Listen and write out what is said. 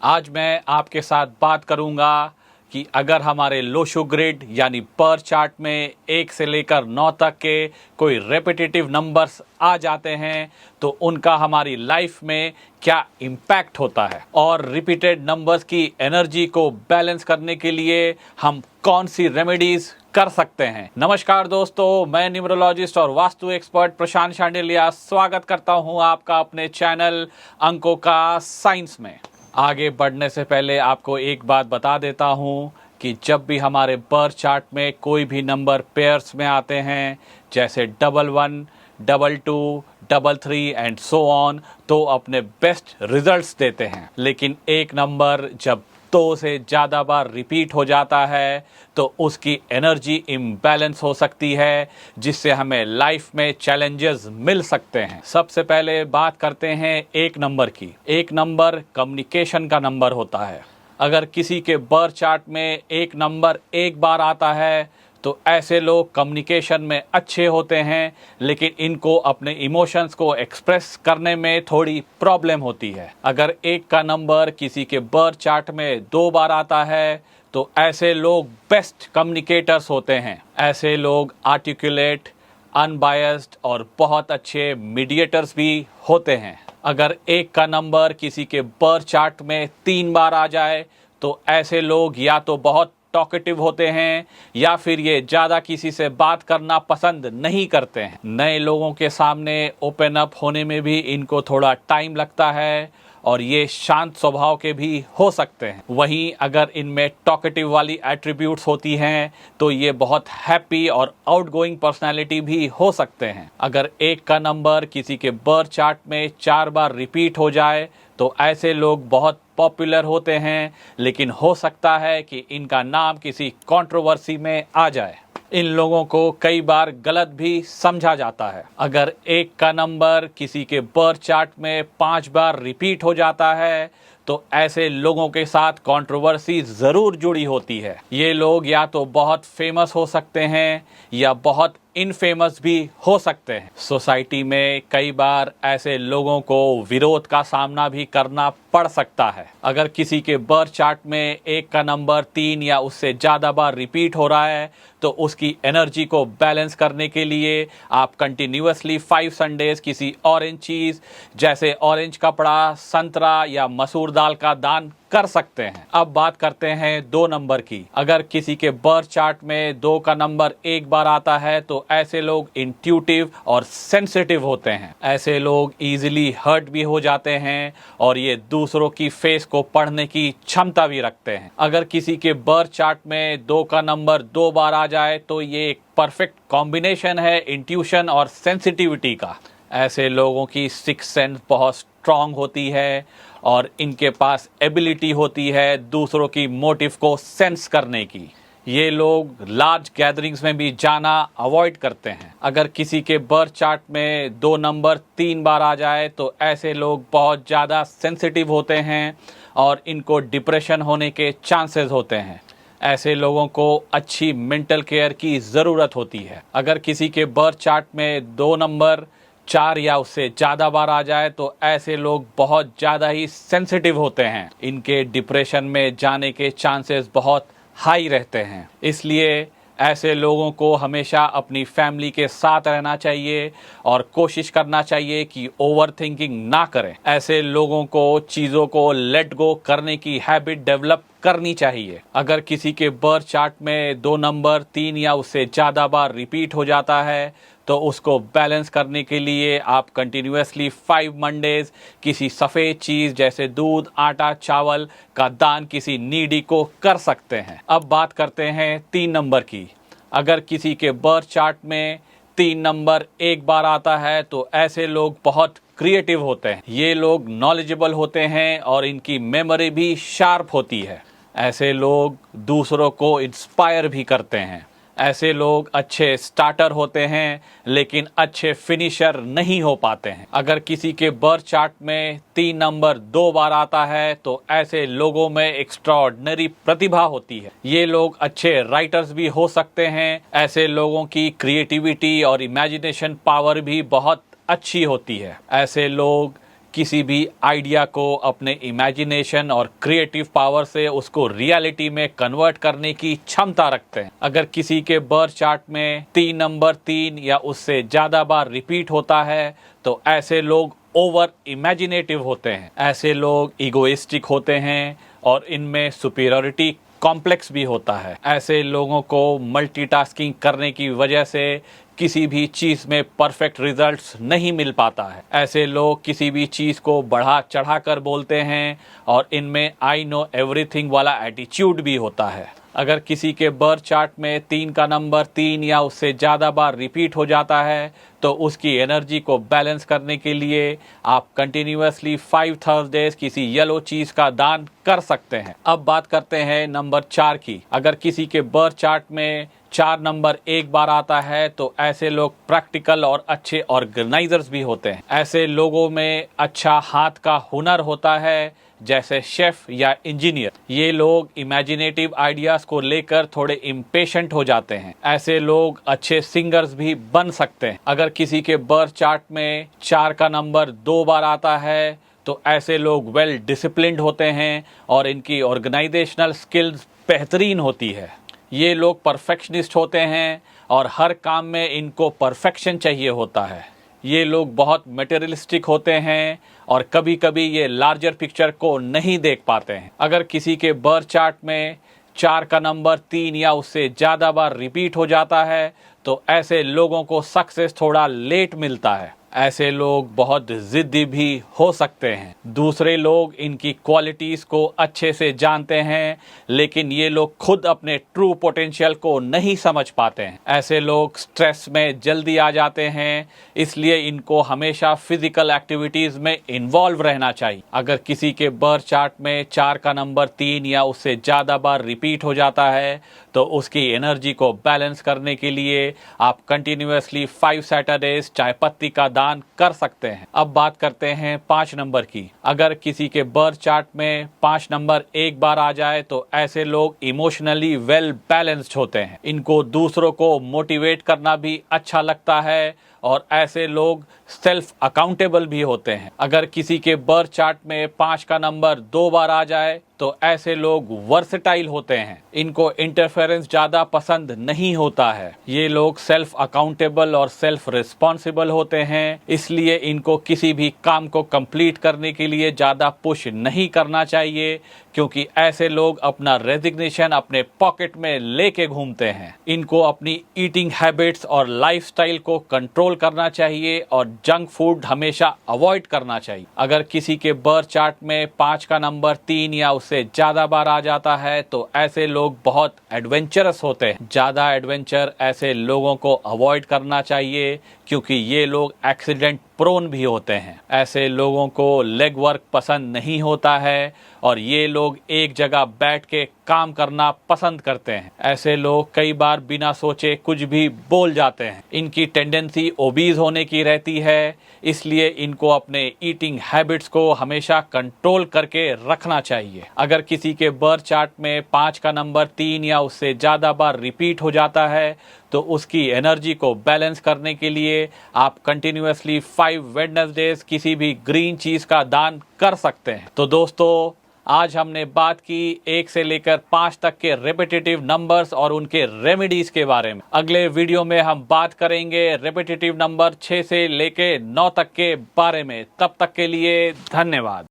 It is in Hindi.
आज मैं आपके साथ बात करूंगा कि अगर हमारे लोशो ग्रिड यानी पर चार्ट में 1 से लेकर 9 तक के कोई रेपिटेटिव नंबर्स आ जाते हैं तो उनका हमारी लाइफ में क्या इम्पैक्ट होता है और रिपीटेड नंबर्स की एनर्जी को बैलेंस करने के लिए हम कौन सी रेमेडीज कर सकते हैं। नमस्कार दोस्तों, मैं न्यूमरोलॉजिस्ट और वास्तु एक्सपर्ट प्रशांत शांडिलिया स्वागत करता हूं आपका अपने चैनल अंकों का साइंस में। आगे बढ़ने से पहले आपको एक बात बता देता हूं कि जब भी हमारे बर्थ चार्ट में कोई भी नंबर पेयर्स में आते हैं जैसे 11, 22, 33 एंड सो ऑन, तो अपने बेस्ट रिजल्ट्स देते हैं। लेकिन एक नंबर जब 2 से ज़्यादा बार रिपीट हो जाता है तो उसकी एनर्जी इम्बैलेंस हो सकती है, जिससे हमें लाइफ में चैलेंजेस मिल सकते हैं। सबसे पहले बात करते हैं एक नंबर की। एक नंबर कम्युनिकेशन का नंबर होता है। अगर किसी के बर्थ चार्ट में एक नंबर एक बार आता है तो ऐसे लोग कम्युनिकेशन में अच्छे होते हैं, लेकिन इनको अपने इमोशंस को एक्सप्रेस करने में थोड़ी प्रॉब्लम होती है। अगर एक का नंबर किसी के बर्थ चार्ट में 2 बार आता है तो ऐसे लोग बेस्ट कम्युनिकेटर्स होते हैं। ऐसे लोग आर्टिकुलेट, अनबायस्ड और बहुत अच्छे मीडिएटर्स भी होते हैं। अगर एक का नंबर किसी के बर्थ चार्ट में 3 बार आ जाए तो ऐसे लोग या तो बहुत टॉकेटिव होते हैं या फिर ये ज़्यादा किसी से बात करना पसंद नहीं करते हैं। नए लोगों के सामने ओपन अप होने में भी इनको थोड़ा टाइम लगता है और ये शांत स्वभाव के भी हो सकते हैं। वहीं अगर इनमें टॉकेटिव वाली एट्रीब्यूट्स होती हैं तो ये बहुत हैप्पी और आउटगोइंग पर्सनालिटी भी हो सकते हैं। अगर एक का नंबर किसी के बर्थ चार्ट में 4 बार रिपीट हो जाए तो ऐसे लोग बहुत पॉपुलर होते हैं, लेकिन हो सकता है कि इनका नाम किसी कंट्रोवर्सी में आ जाए। इन लोगों को कई बार गलत भी समझा जाता है। अगर एक का नंबर किसी के बर्थ चार्ट में 5 बार रिपीट हो जाता है तो ऐसे लोगों के साथ कंट्रोवर्सी ज़रूर जुड़ी होती है। ये लोग या तो बहुत फेमस हो सकते हैं या बहुत इनफेमस भी हो सकते हैं। सोसाइटी में कई बार ऐसे लोगों को विरोध का सामना भी करना पड़ सकता है। अगर किसी के बर्थ चार्ट में एक का नंबर 3 या उससे ज़्यादा बार रिपीट हो रहा है तो उसकी एनर्जी को बैलेंस करने के लिए आप कंटिन्यूअसली 5 संडेज किसी ऑरेंज चीज़ जैसे ऑरेंज कपड़ा, संतरा या मसूर दाल का दान कर सकते हैं। अब बात करते हैं 2 नंबर की। अगर किसी के बर्थ चार्ट में 2 का नंबर एक बार आता है तो ऐसे लोग इंट्यूटिव और सेंसिटिव होते हैं। ऐसे लोग इजीली हर्ट भी हो जाते हैं और ये दूसरों की फेस को पढ़ने की क्षमता भी रखते हैं। अगर किसी के बर्थ चार्ट में 2 का नंबर 2 बार आ जाए तो ये एक परफेक्ट कॉम्बिनेशन है इंट्यूशन और सेंसिटिविटी का। ऐसे लोगों की सिक्स सेंस बहुत स्ट्रांग होती है और इनके पास एबिलिटी होती है दूसरों की मोटिव को सेंस करने की। ये लोग लार्ज गैदरिंग्स में भी जाना अवॉइड करते हैं। अगर किसी के बर्थ चार्ट में 2 नंबर 3 बार आ जाए तो ऐसे लोग बहुत ज़्यादा सेंसिटिव होते हैं और इनको डिप्रेशन होने के चांसेस होते हैं। ऐसे लोगों को अच्छी मेंटल केयर की ज़रूरत होती है। अगर किसी के बर्थ चार्ट में 2 नंबर 4 या उससे ज़्यादा बार आ जाए तो ऐसे लोग बहुत ज़्यादा ही सेंसिटिव होते हैं। इनके डिप्रेशन में जाने के चांसेस बहुत हाई रहते हैं। इसलिए ऐसे लोगों को हमेशा अपनी फैमिली के साथ रहना चाहिए और कोशिश करना चाहिए कि ओवर थिंकिंग ना करें। ऐसे लोगों को चीज़ों को लेट गो करने की हैबिट डेवलप करनी चाहिए। अगर किसी के बर्थ चार्ट में 2 नंबर 3 या उससे ज़्यादा बार रिपीट हो जाता है तो उसको बैलेंस करने के लिए आप कंटिन्यूअसली 5 मंडेज किसी सफ़ेद चीज़ जैसे दूध, आटा, चावल का दान किसी नीडी को कर सकते हैं। अब बात करते हैं 3 नंबर की। अगर किसी के बर्थ चार्ट में 3 नंबर एक बार आता है तो ऐसे लोग बहुत क्रिएटिव होते हैं। ये लोग नॉलेजेबल होते हैं और इनकी मेमोरी भी शार्प होती है। ऐसे लोग दूसरों को इंस्पायर भी करते हैं। ऐसे लोग अच्छे स्टार्टर होते हैं लेकिन अच्छे फिनिशर नहीं हो पाते हैं। अगर किसी के बर्थ चार्ट में 3 नंबर 2 बार आता है तो ऐसे लोगों में एक्स्ट्राऑर्डिनरी प्रतिभा होती है। ये लोग अच्छे राइटर्स भी हो सकते हैं। ऐसे लोगों की क्रिएटिविटी और इमेजिनेशन पावर भी बहुत अच्छी होती है। ऐसे लोग किसी भी आइडिया को अपने इमेजिनेशन और क्रिएटिव पावर से उसको रियलिटी में कन्वर्ट करने की क्षमता रखते हैं। अगर किसी के बर्थ चार्ट में 3 नंबर 3 या उससे ज़्यादा बार रिपीट होता है तो ऐसे लोग ओवर इमेजिनेटिव होते हैं। ऐसे लोग इगोइस्टिक होते हैं और इनमें सुपीरियरिटी कॉम्प्लेक्स भी होता है। ऐसे लोगों को मल्टीटास्किंग करने की वजह से किसी भी चीज़ में परफेक्ट रिजल्ट्स नहीं मिल पाता है। ऐसे लोग किसी भी चीज़ को बढ़ा चढ़ा कर बोलते हैं और इनमें आई नो एवरीथिंग वाला एटीट्यूड भी होता है। अगर किसी के बर्थ चार्ट में 3 का नंबर 3 या उससे ज़्यादा बार रिपीट हो जाता है तो उसकी एनर्जी को बैलेंस करने के लिए आप कंटिन्यूअसली 5 थर्सडेज किसी येलो चीज़ का दान कर सकते हैं। अब बात करते हैं नंबर 4 की। अगर किसी के बर्थ चार्ट में 4 नंबर एक बार आता है तो ऐसे लोग प्रैक्टिकल और अच्छे ऑर्गेनाइजर्स भी होते हैं। ऐसे लोगों में अच्छा हाथ का हुनर होता है, जैसे शेफ या इंजीनियर। ये लोग इमेजिनेटिव आइडियाज को लेकर थोड़े इम्पेशेंट हो जाते हैं। ऐसे लोग अच्छे सिंगर्स भी बन सकते हैं। अगर किसी के बर्थ चार्ट में 4 का नंबर 2 बार आता है तो ऐसे लोग वेल डिसिप्लिन्ड होते हैं और इनकी ऑर्गेनाइजेशनल स्किल्स बेहतरीन होती है। ये लोग परफेक्शनिस्ट होते हैं और हर काम में इनको परफेक्शन चाहिए होता है। ये लोग बहुत मटेरियलिस्टिक होते हैं और कभी कभी ये लार्जर पिक्चर को नहीं देख पाते हैं। अगर किसी के बर्थ चार्ट में 4 का नंबर 3 या उससे ज़्यादा बार रिपीट हो जाता है तो ऐसे लोगों को सक्सेस थोड़ा लेट मिलता है। ऐसे लोग बहुत ज़िद्दी भी हो सकते हैं। दूसरे लोग इनकी क्वालिटीज़ को अच्छे से जानते हैं लेकिन ये लोग खुद अपने ट्रू पोटेंशियल को नहीं समझ पाते हैं। ऐसे लोग स्ट्रेस में जल्दी आ जाते हैं, इसलिए इनको हमेशा फिजिकल एक्टिविटीज़ में इन्वॉल्व रहना चाहिए। अगर किसी के बर्थ चार्ट में 4 का नंबर 3 या उससे ज़्यादा बार रिपीट हो जाता है तो उसकी एनर्जी को बैलेंस करने के लिए आप कंटिन्यूअसली 5 सैटरडेज चाय पत्ती का दान कर सकते हैं। अब बात करते हैं 5 नंबर की। अगर किसी के बर्थ चार्ट में 5 नंबर एक बार आ जाए तो ऐसे लोग इमोशनली वेल बैलेंस्ड होते हैं। इनको दूसरों को मोटिवेट करना भी अच्छा लगता है और ऐसे लोग सेल्फ अकाउंटेबल भी होते हैं। अगर किसी के बर्थ चार्ट में 5 का नंबर 2 बार आ जाए तो ऐसे लोग वर्सेटाइल होते हैं। इनको इंटरफेरेंस ज़्यादा पसंद नहीं होता है। ये लोग सेल्फ अकाउंटेबल और सेल्फ रिस्पॉन्सिबल होते हैं, इसलिए इनको किसी भी काम को कंप्लीट करने के लिए ज़्यादा पुश नहीं करना चाहिए, क्योंकि ऐसे लोग अपना रेजिग्नेशन अपने पॉकेट में लेके घूमते हैं। इनको अपनी ईटिंग हैबिट्स और लाइफस्टाइल को कंट्रोल करना चाहिए और जंक फूड हमेशा अवॉइड करना चाहिए। अगर किसी के बर्थ चार्ट में 5 का नंबर 3 या उससे ज़्यादा बार आ जाता है तो ऐसे लोग बहुत एडवेंचरस होते हैं। ज़्यादा एडवेंचर ऐसे लोगों को अवॉइड करना चाहिए क्योंकि ये लोग एक्सीडेंट प्रोन भी होते हैं। ऐसे लोगों को लेग वर्क पसंद नहीं होता है और ये लोग एक जगह बैठ के काम करना पसंद करते हैं। ऐसे लोग कई बार बिना सोचे कुछ भी बोल जाते हैं। इनकी टेंडेंसी ओबीज होने की रहती है, इसलिए इनको अपने ईटिंग हैबिट्स को हमेशा कंट्रोल करके रखना चाहिए। अगर किसी के बर्थ चार्ट में 5 का नंबर 3 या उससे ज़्यादा बार रिपीट हो जाता है तो उसकी एनर्जी को बैलेंस करने के लिए आप कंटिन्यूअसली 5 वेडनेसडेज किसी भी ग्रीन चीज़ का दान कर सकते हैं। तो दोस्तों, आज हमने बात की 1 से लेकर 5 तक के रेपिटेटिव नंबर्स और उनके रेमेडीज के बारे में। अगले वीडियो में हम बात करेंगे रेपिटेटिव नंबर 6 से लेकर 9 तक के बारे में। तब तक के लिए धन्यवाद।